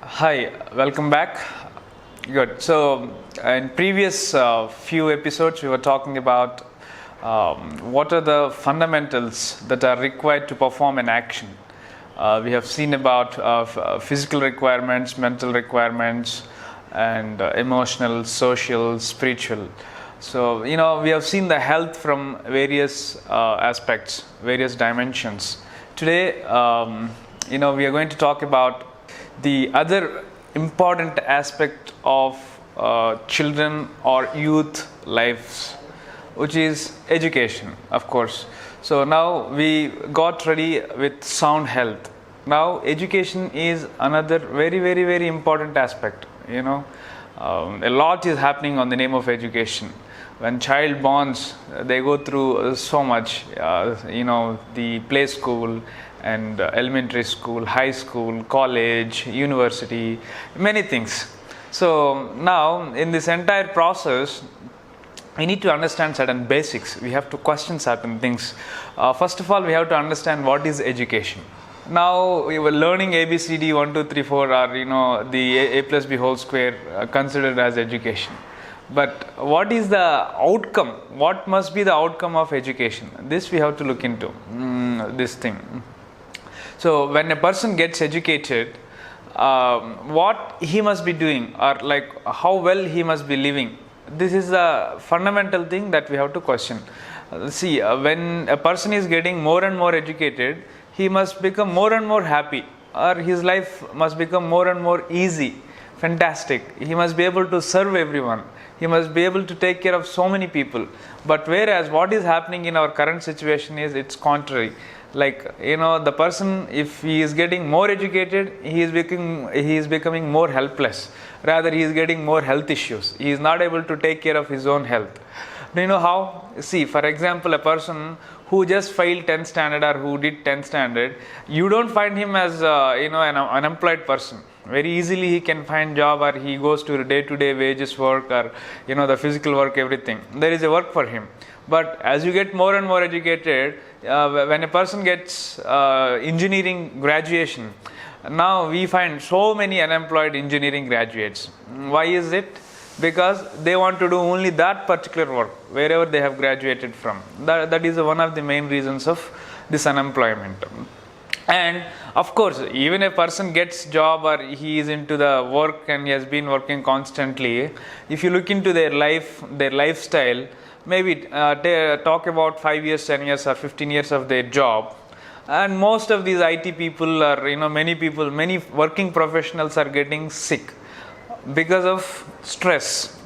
Hi, welcome back. Good. So, in previous few episodes, we were talking about what are the fundamentals that are required to perform an action. We have seen about physical requirements, mental requirements, and emotional, social, spiritual. So, we have seen the health from various aspects, various dimensions. Today, we are going to talk about the other important aspect of children or youth lives, which is education, of course. So now we got ready with sound health. Now education is another very important aspect. A lot is happening on the name of education. When child borns, they go through so much. The play school and elementary school, high school, college, university, many things. So now in this entire process, we need to understand certain basics. We have to question certain things. First of all, we have to understand what is education. Now we were learning ABCD 1 2 3 4 or the A plus B whole square considered as education. But what is the outcome? What must be the outcome of education? This we have to look into this thing. So when a person gets educated, what he must be doing, or like how well he must be living, this is a fundamental thing that we have to question. See, when a person is getting more and more educated, he must become more and more happy, or his life must become more and more easy, fantastic. He must be able to serve everyone. He must be able to take care of so many people. But whereas what is happening in our current situation is it's contrary. Like the person, if he is getting more educated, he is becoming more helpless. Rather, he is getting more health issues. He is not able to take care of his own health. Do you know how? See, for example, a person who just failed 10th standard or who did 10th standard, you don't find him as an unemployed person. Very easily he can find job, or he goes to day-to-day wages work, or the physical work, everything. There is a work for him. But as you get more and more educated, when a person gets engineering graduation, now we find so many unemployed engineering graduates. Why is it? Because they want to do only that particular work wherever they have graduated from. That is one of the main reasons of this unemployment. And of course, even a person gets job or he is into the work and he has been working constantly, if you look into their life, their lifestyle, maybe talk about 5 years, 10 years or 15 years of their job, and most of these IT people or many working professionals are getting sick because of stress.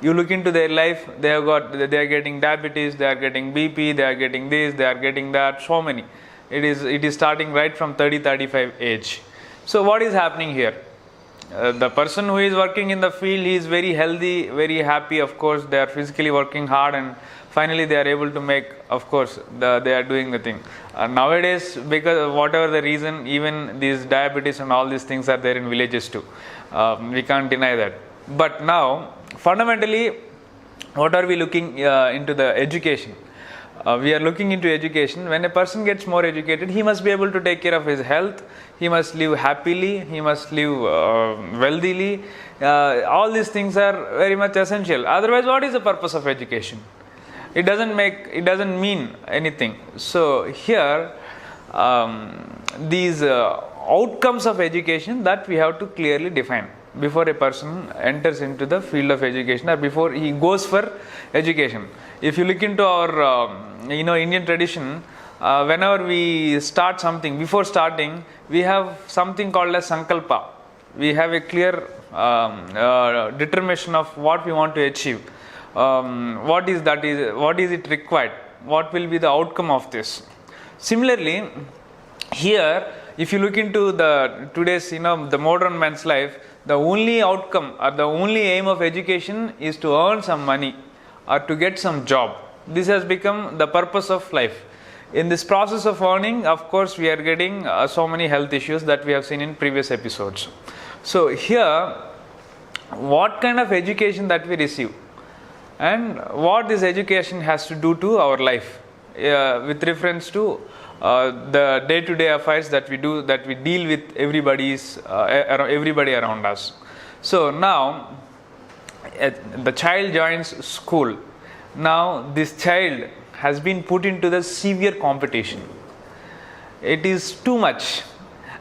You look into their life, they are getting diabetes, they are getting BP, they are getting this, they are getting that, so many. It is starting right from 30-35 age. So what is happening here? The person who is working in the field, he is very healthy, very happy. Of course, they are physically working hard, and finally they are able to make, of course, they are doing the thing. Nowadays, because of whatever the reason, even these diabetes and all these things are there in villages too. We can't deny that. But now, fundamentally, what are we looking into the education? We are looking into education. When a person gets more educated, he must be able to take care of his health. He must live happily. He must live wealthily. All these things are very much essential. Otherwise, what is the purpose of education? It doesn't mean anything. So here, these outcomes of education that we have to clearly define before a person enters into the field of education, or before he goes for education. If you look into our Indian tradition, whenever we start something, before starting, we have something called as sankalpa. We have a clear determination of what we want to achieve. What is it required? What will be the outcome of this? Similarly, here, if you look into today's the modern man's life, the only outcome or the only aim of education is to earn some money or to get some job. This has become the purpose of life. In this process of earning, of course, we are getting so many health issues that we have seen in previous episodes. So here, what kind of education that we receive and what this education has to do to our life with reference to the day-to-day affairs that we do, that we deal with everybody around us. So now the child joins school. Now this child has been put into the severe competition. It is too much,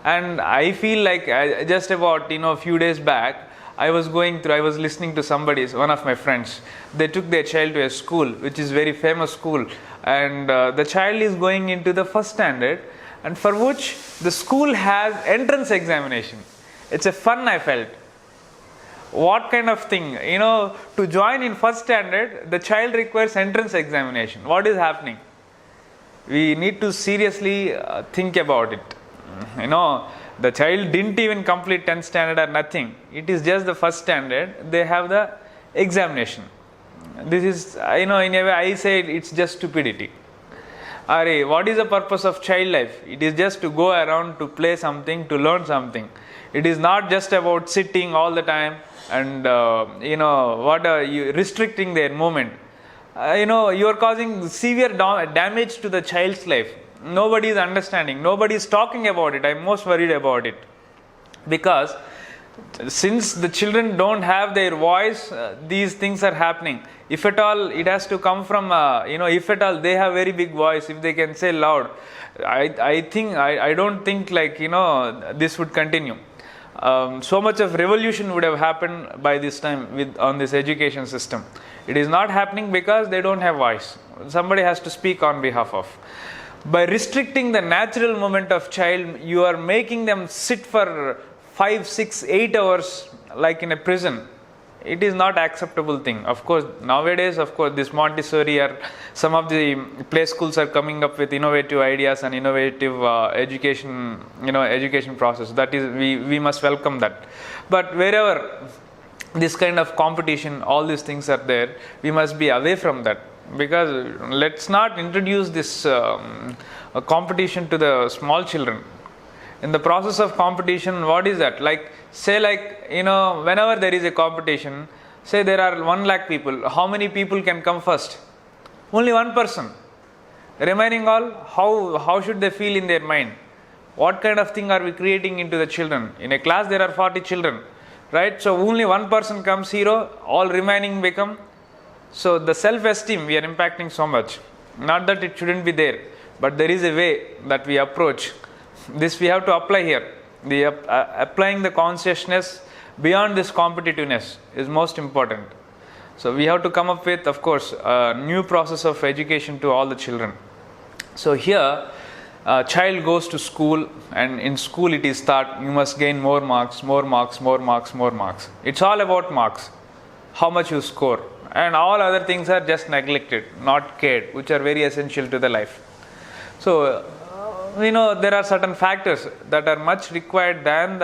and I feel like just about a few days back, I was listening to one of my friends. They took their child to a school which is very famous school, and the child is going into the first standard, and for which the school has entrance examination. It's a fun, I felt. What kind of thing? To join in first standard, the child requires entrance examination. What is happening? We need to seriously think about it. The child didn't even complete 10th standard or nothing. It is just the first standard. They have the examination. This is, in a way, I say it's just stupidity. What is the purpose of child life? It is just to go around, to play something, to learn something. It is not just about sitting all the time and what are you restricting their movement. You are causing severe damage to the child's life. Nobody is understanding. Nobody is talking about it. I am most worried about it, because since the children don't have their voice, these things are happening. If at all, it has to come from if at all they have very big voice, if they can say loud, I don't think this would continue. So much of revolution would have happened by this time on this education system. It is not happening because they don't have voice. Somebody has to speak on behalf of. By restricting the natural movement of child, you are making them sit for 5, 6, 8 hours like in a prison. It is not acceptable thing. Of course, nowadays, this Montessori or some of the play schools are coming up with innovative ideas and innovative education process. That is, we must welcome that. But wherever this kind of competition, all these things are there, we must be away from that. Because let's not introduce this competition to the small children. In the process of competition, what is that? Whenever there is a competition, say there are 1 lakh people, how many people can come first? Only one person. Remaining all, how should they feel in their mind? What kind of thing are we creating into the children? In a class there are 40 children, right? So only one person comes hero, all remaining become. So the self-esteem we are impacting so much. Not that it shouldn't be there, but there is a way that we approach. This we have to apply here. Applying the consciousness beyond this competitiveness is most important. So we have to come up with, of course, a new process of education to all the children. So here, a child goes to school, and in school it is taught you must gain more marks, more marks, more marks, more marks. It's all about marks, how much you score. And all other things are just neglected, not cared, which are very essential to the life. So, there are certain factors that are much required than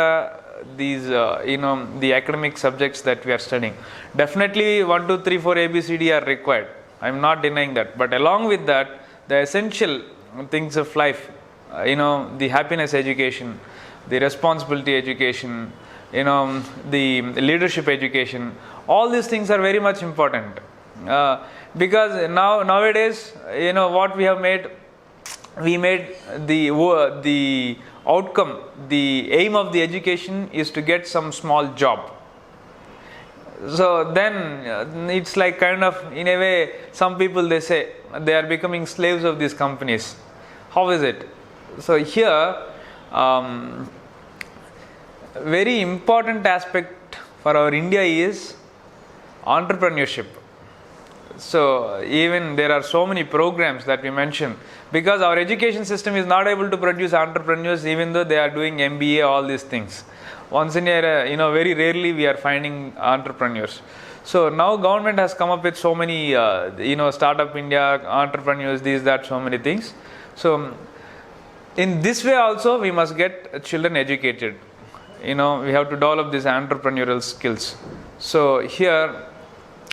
the academic subjects that we are studying. Definitely 1, 2, 3, 4 ABCD are required. I am not denying that. But along with that, the essential things of life, the happiness education, the responsibility education, the leadership education, all these things are very much important. Because nowadays, what we have made, we made the outcome, the aim of the education is to get some small job. So then it's like kind of, in a way, some people they say they are becoming slaves of these companies. How is it? So here, very important aspect for our India is entrepreneurship. So even there are so many programs that we mentioned, because our education system is not able to produce entrepreneurs, even though they are doing MBA, all these things. Once in a, very rarely we are finding entrepreneurs. So now government has come up with so many, Startup India, entrepreneurs, these, that, so many things. So in this way also we must get children educated. We have to develop these entrepreneurial skills. So here,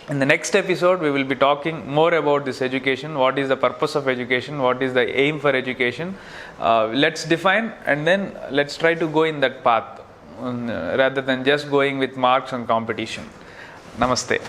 in the next episode, we will be talking more about this education. What is the purpose of education? What is the aim for education? Let's define, and then let's try to go in that path rather than just going with marks and competition. Namaste.